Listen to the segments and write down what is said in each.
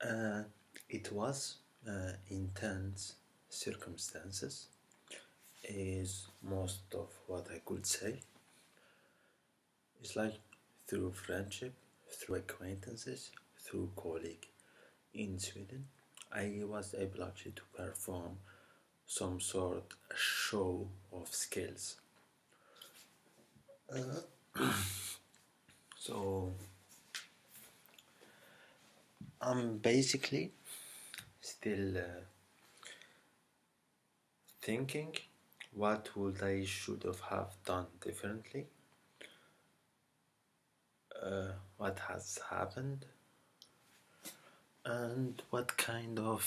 Uh, it was intense circumstances, is most of what I could say. It's like through friendship, through acquaintances, through colleague in Sweden, I was able actually to perform some sort of show of skills. So I'm basically still thinking what would I should have done differently, what has happened, and what kind of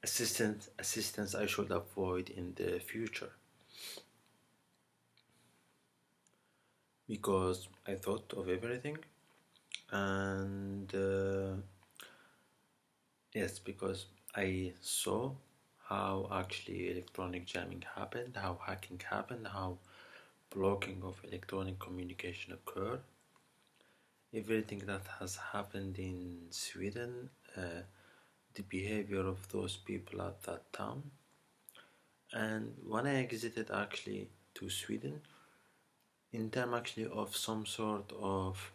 assistance I should avoid in the future. Because I thought of everything, and yes, because I saw how actually electronic jamming happened, how hacking happened, how blocking of electronic communication occurred, everything that has happened in Sweden, the behavior of those people at that time. And when I exited actually to Sweden, in terms actually of some sort of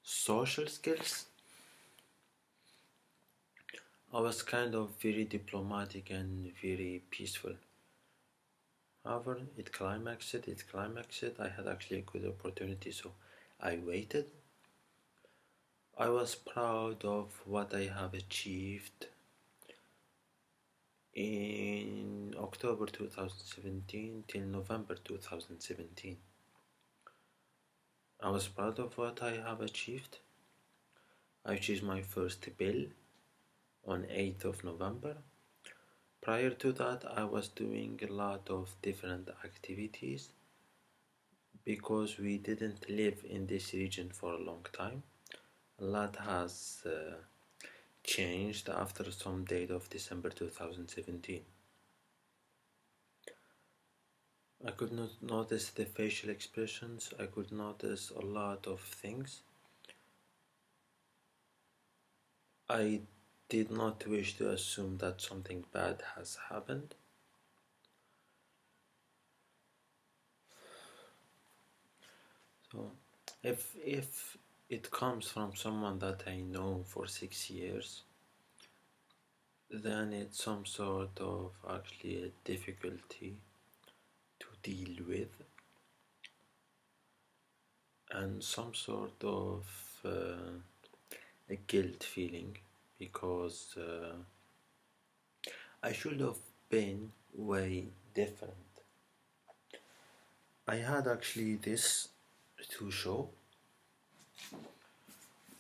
social skills, I was kind of very diplomatic and very peaceful. However, it climaxed, I had actually a good opportunity, so I waited. I was proud of what I have achieved in October 2017 till November 2017. I was proud of what I have achieved. I achieved my first bill on 8th of November. Prior to that, I was doing a lot of different activities because we didn't live in this region for a long time. A lot has changed after some date of December 2017. I could not notice the facial expressions, I could notice a lot of things. I did not wish to assume that something bad has happened. So if it comes from someone that I know for 6 years, then it's some sort of actually a difficulty to deal with, and some sort of a guilt feeling, because I should have been way different. I had actually this to show,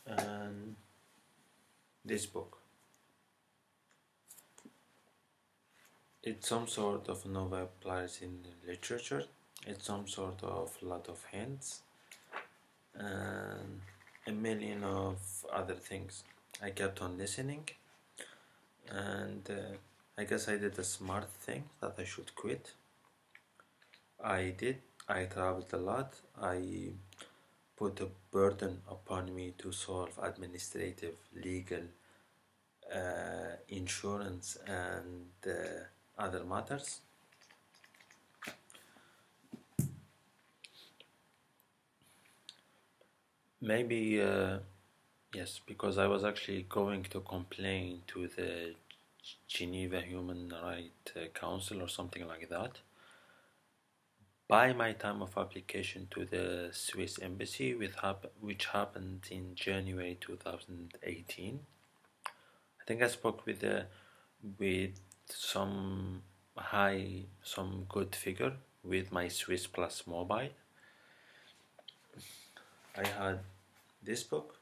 and this book. It's some sort of novel applies in literature. It's some sort of lot of hints and a million of other things. I kept on listening, and I guess I did a smart thing that I should quit. I did. I traveled a lot. I put a burden upon me to solve administrative, legal, insurance, and other matters. Maybe yes, because I was actually going to complain to the Geneva Human Rights Council or something like that. By my time of application to the Swiss embassy, which happened in January 2018, I think I spoke with some good figure with my Swiss Plus mobile. I had this book,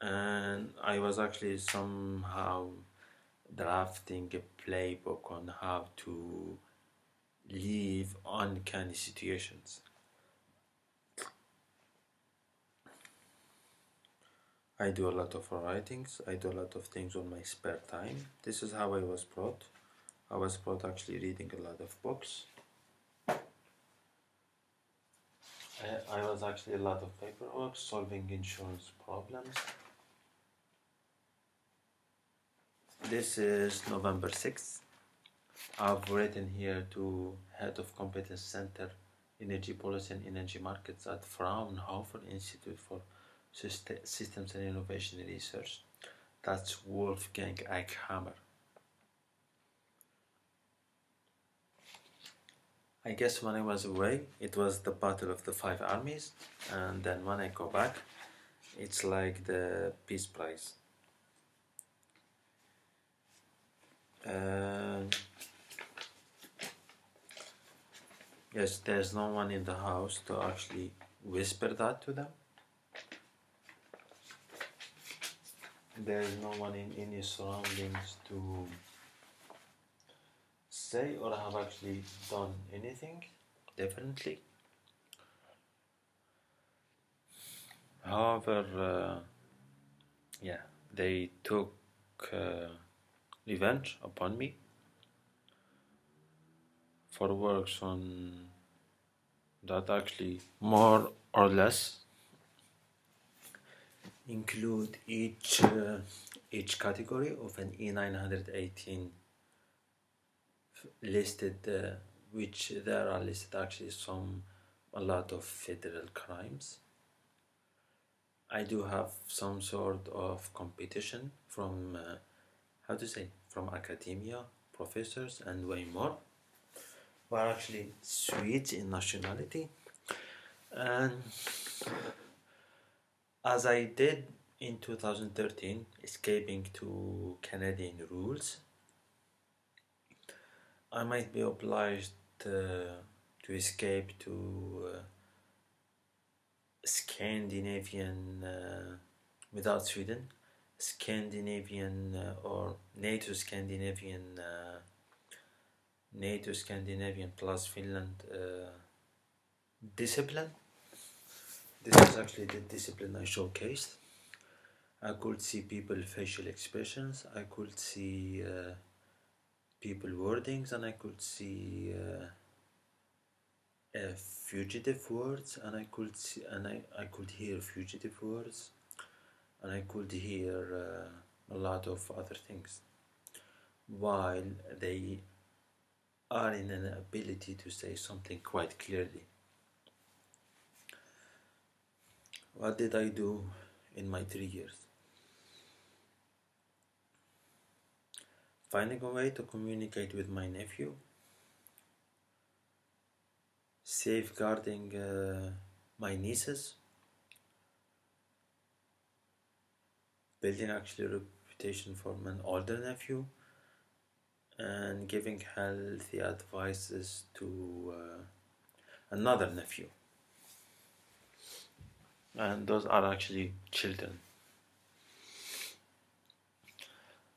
and I was actually somehow drafting a playbook on how to leave uncanny situations. I do a lot of writings, I do a lot of things on my spare time. This is how I was brought. I was brought actually reading a lot of books. I was actually a lot of paperwork, solving insurance problems. This is November 6th. I've written here to Head of Competence Center, Energy Policy and Energy Markets at Fraunhofer Institute for Systems and Innovation Research. That's Wolfgang Eichhammer. I guess when I was away, it was the Battle of the Five Armies, and then when I go back, it's like the Peace Prize. Yes, there's no one in the house to actually whisper that to them. There's no one in any surroundings to say or have actually done anything differently. However, they took revenge upon me for works on that actually more or less include each category of an E918 listed, which there are listed actually a lot of federal crimes. I do have some sort of competition from from academia, professors, and way more, who are actually Swedes in nationality. And as I did in 2013, escaping to Canadian rules, I might be obliged to escape to Scandinavian, without Sweden, Scandinavian or NATO Scandinavian plus Finland discipline. This is actually the discipline I showcased. I could see people facial expressions, I could see people wordings, and I could see fugitive words, and I could see, and I could hear fugitive words, and I could hear a lot of other things, while they are in an ability to say something quite clearly. What did I do in my 3 years? Finding a way to communicate with my nephew, safeguarding my nieces, building actually a reputation for an older nephew, and giving healthy advices to another nephew. And those are actually children.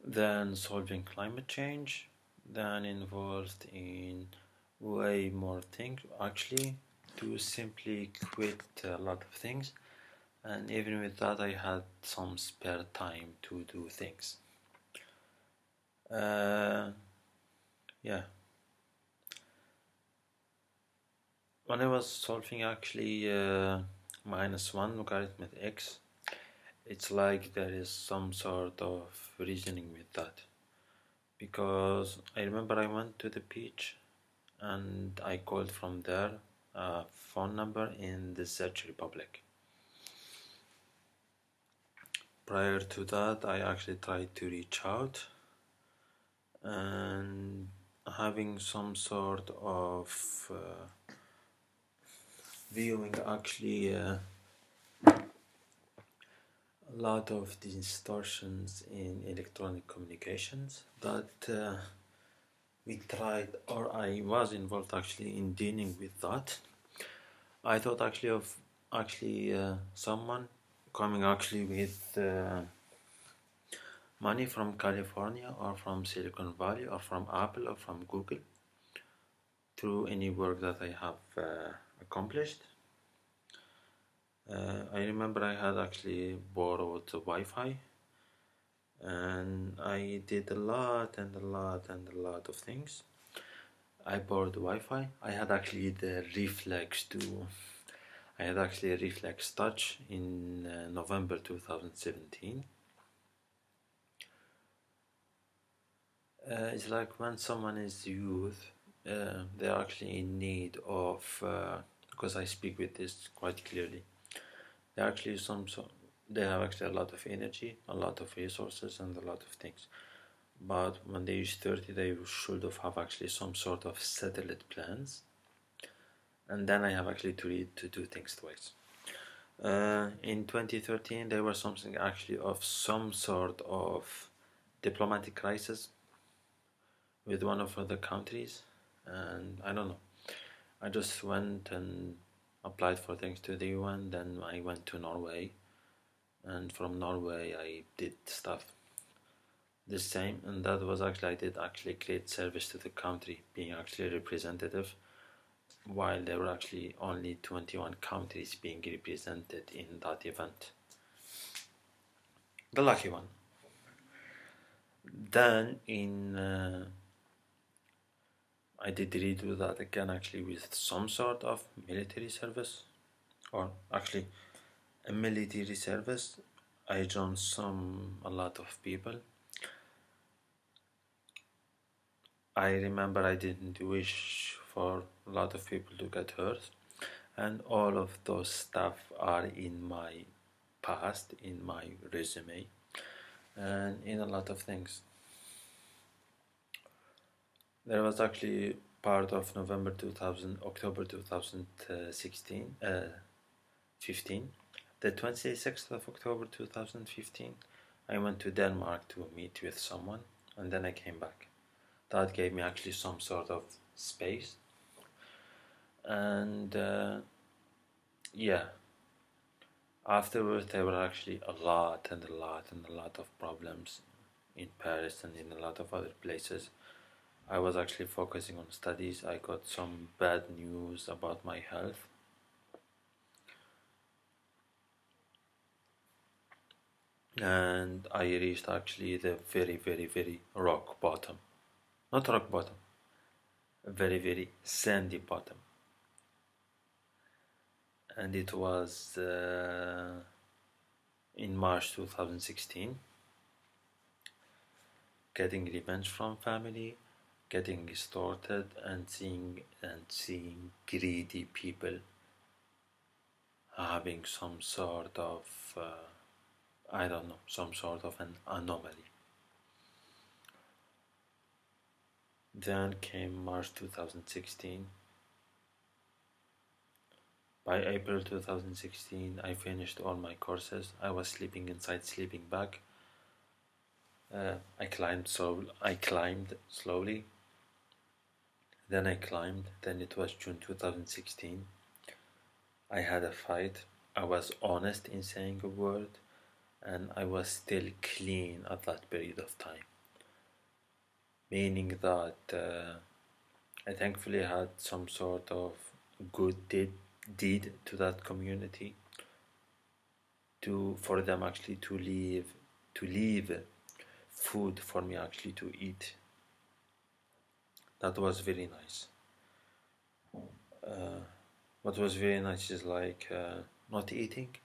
Then solving climate change, then involved in way more things actually, to simply quit a lot of things, and even with that I had some spare time to do things. When I was solving actually -1 logarithmic x, it's like there is some sort of reasoning with that, because I remember I went to the beach and I called from there a phone number in the Czech Republic. Prior to that, I actually tried to reach out, and having some sort of viewing actually a lot of distortions in electronic communications that we tried, or I was involved actually in dealing with that. I thought actually of someone coming actually with money from California or from Silicon Valley or from Apple or from Google through any work that I have accomplished. I remember I had actually borrowed the Wi-Fi, and I did a lot of things. I borrowed the Wi-Fi. I had actually the reflex to I had actually a reflex touch in November 2017. It's like when someone is youth, they're actually in need of, because I speak with this quite clearly, they actually they have actually a lot of energy, a lot of resources, and a lot of things. But when they reach 30, they should have actually some sort of settled plans. And then I have actually to do things twice. In 2013, there was something actually of some sort of diplomatic crisis with one of the countries, and I don't know. I just went and applied for things to the UN. Then I went to Norway, and from Norway I did stuff the same, and that was actually I did actually create service to the country, being actually representative, while there were actually only 21 countries being represented in that event. The lucky one. Then I did redo that again actually with some sort of military service, or actually a military service. I joined a lot of people. I remember I didn't wish for a lot of people to get hurt, and all of those stuff are in my past, in my resume, and in a lot of things. There was actually part of October 2016, 15, the 26th of October 2015, I went to Denmark to meet with someone, and then I came back. That gave me actually some sort of space, and yeah, afterwards there were actually a lot of problems in Paris and in a lot of other places. I was actually focusing on studies. I got some bad news about my health, and I reached actually the very rock bottom. Not rock bottom, very sandy bottom. And it was in March 2016. Getting revenge from family, getting distorted, and seeing greedy people having some sort of I don't know, some sort of an anomaly. Then came March 2016. By April 2016, I finished all my courses. I was sleeping inside sleeping bag. I climbed slowly. Then I climbed. Then it was June 2016. I had a fight. I was honest in saying a word, and I was still clean at that period of time. Meaning that I thankfully had some sort of good deed to that community, for them actually to leave food for me actually to eat. That was very nice. What was very nice is like not eating,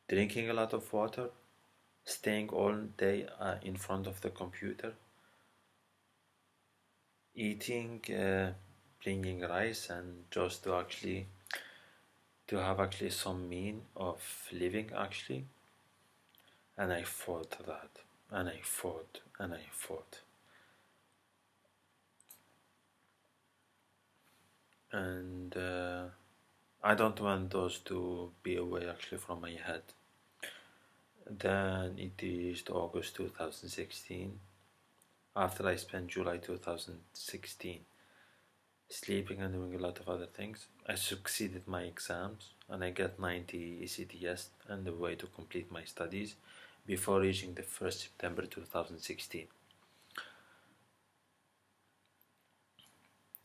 drinking a lot of water, staying all day in front of the computer, eating, bringing rice, and just to have actually some mean of living actually. And I fought that, and I fought, and I fought. And I don't want those to be away actually from my head. Then it reached August 2016. After I spent July 2016 sleeping and doing a lot of other things, I succeeded my exams and I got 90 ECTS and the way to complete my studies before reaching the 1st September 2016.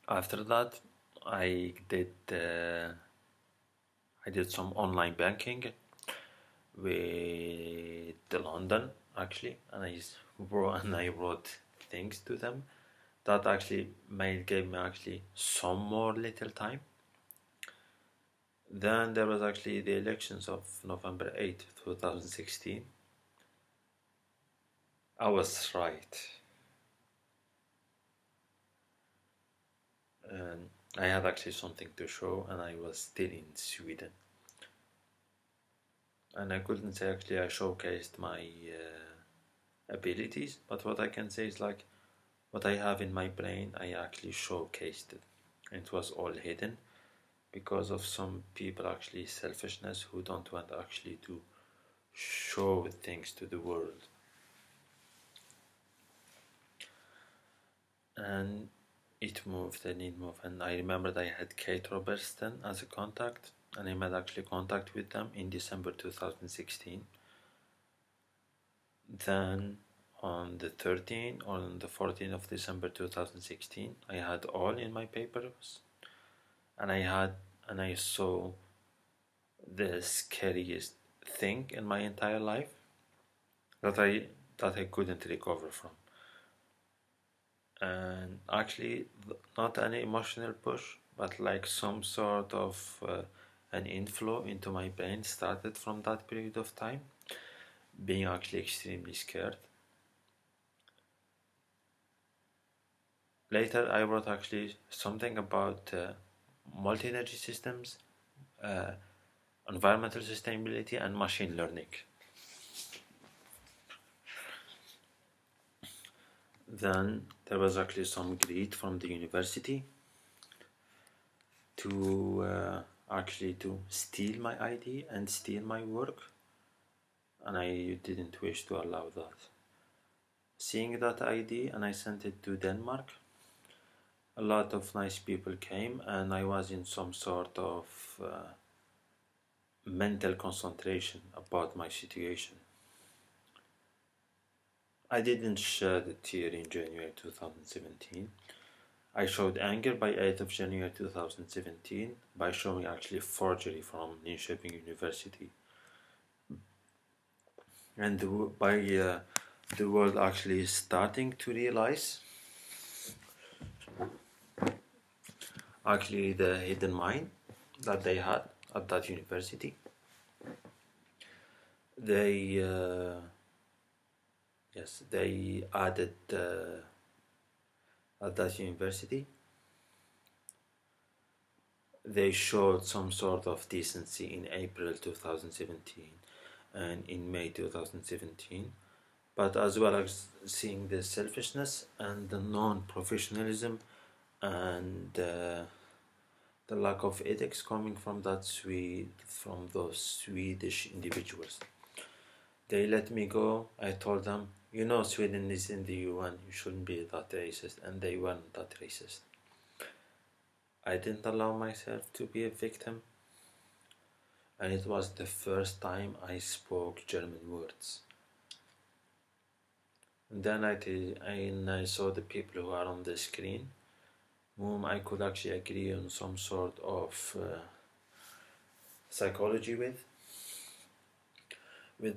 After that, I did some online banking with the London actually, and I wrote things to them that actually gave me actually some more little time. Then there was actually the elections of November 8th, 2016. I was right. And I had actually something to show, and I was still in Sweden. And I couldn't say actually I showcased my abilities, but what I can say is like what I have in my brain, I actually showcased it. It was all hidden because of some people actually selfishness who don't want actually to show things to the world. And it moved and it moved, and I remembered I had Kate Robertson as a contact, and I made actually contact with them in December 2016. Then on the 13th or on the 14th of December 2016, I had all in my papers, and I saw the scariest thing in my entire life that I couldn't recover from. And actually, not any emotional push, but like some sort of an inflow into my brain started from that period of time, being actually extremely scared. Later, I wrote actually something about multi-energy systems, environmental sustainability, and machine learning. Then there was actually some greed from the university to actually to steal my ID and steal my work, and I didn't wish to allow that. Seeing that ID, and I sent it to Denmark, a lot of nice people came, and I was in some sort of mental concentration about my situation. I didn't shed a tear in January 2017. I showed anger by 8th of January 2017 by showing actually forgery from Linköping University. And by the world actually starting to realize actually the hidden mind that they had at that university. They added at that university. They showed some sort of decency in April 2017 and in May 2017, but as well as seeing the selfishness and the non-professionalism and the lack of ethics coming from those Swedish individuals. They let me go. I told them, you know, Sweden is in the UN, you shouldn't be that racist, and they weren't that racist. I didn't allow myself to be a victim, and it was the first time I spoke German words. And then I saw the people who are on the screen, whom I could actually agree on some sort of psychology with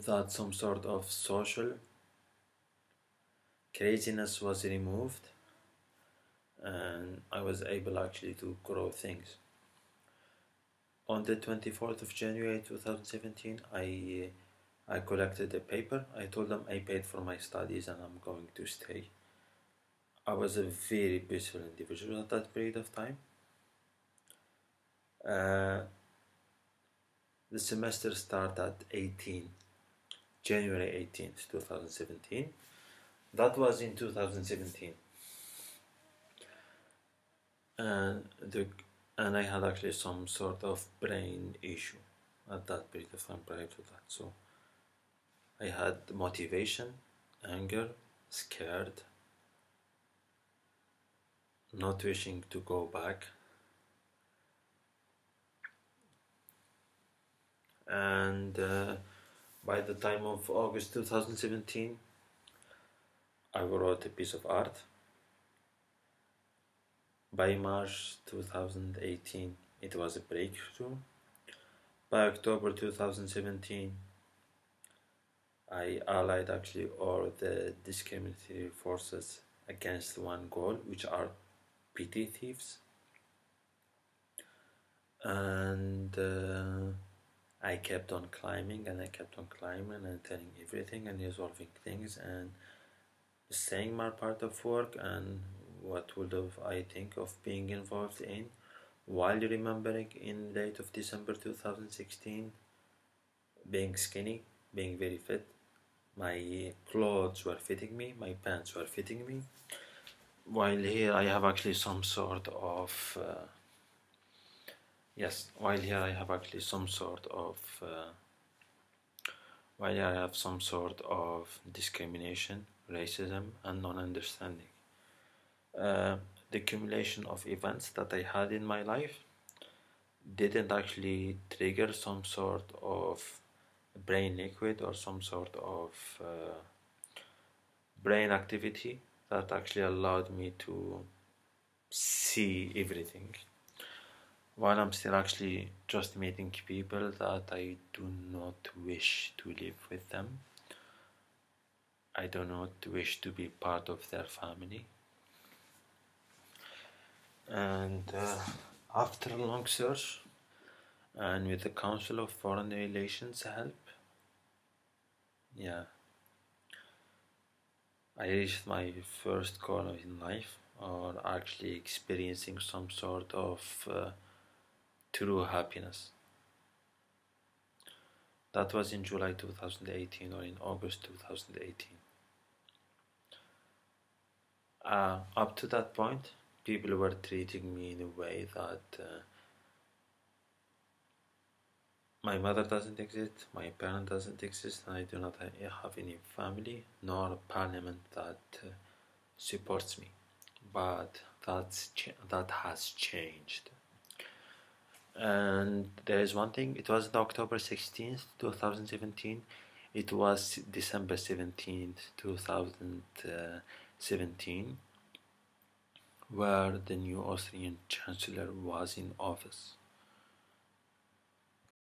that some sort of social craziness was removed, and I was able actually to grow things. On the 24th of January 2017, I collected a paper. I told them I paid for my studies and I'm going to stay. I was a very peaceful individual at that period of time. The semester started at January 18th, 2017. That was in 2017. And I had actually some sort of brain issue at that period of time prior to that. So I had motivation, anger, scared, not wishing to go back. And by the time of August 2017, I wrote a piece of art. By March 2018, it was a breakthrough. By October 2017, I allied actually all the discriminatory forces against one goal, which are petty thieves. and I kept on climbing and I kept on climbing and telling everything and resolving things and saying my part of work and what would have I think of being involved in, while remembering in late of December 2016 being skinny, being very fit. My clothes were fitting me, my pants were fitting me. While here I have actually some sort of yes, while here I have actually some sort of while here I have some sort of discrimination, racism, and non-understanding. The accumulation of events that I had in my life didn't actually trigger some sort of brain liquid or some sort of brain activity that actually allowed me to see everything, while I'm still actually just meeting people that I do not wish to live with them. I do not wish to be part of their family. And after a long search and with the Council of Foreign Relations help, yeah, I reached my first goal in life, or actually experiencing some sort of true happiness. That was in July 2018 or in August 2018. Up to that point, people were treating me in a way that my mother doesn't exist, my parent doesn't exist, and I do not have any family nor a parliament that supports me. But that has changed. And there is one thing, it was October 16th, 2017. It was December 17th, 2017, where the new Austrian Chancellor was in office.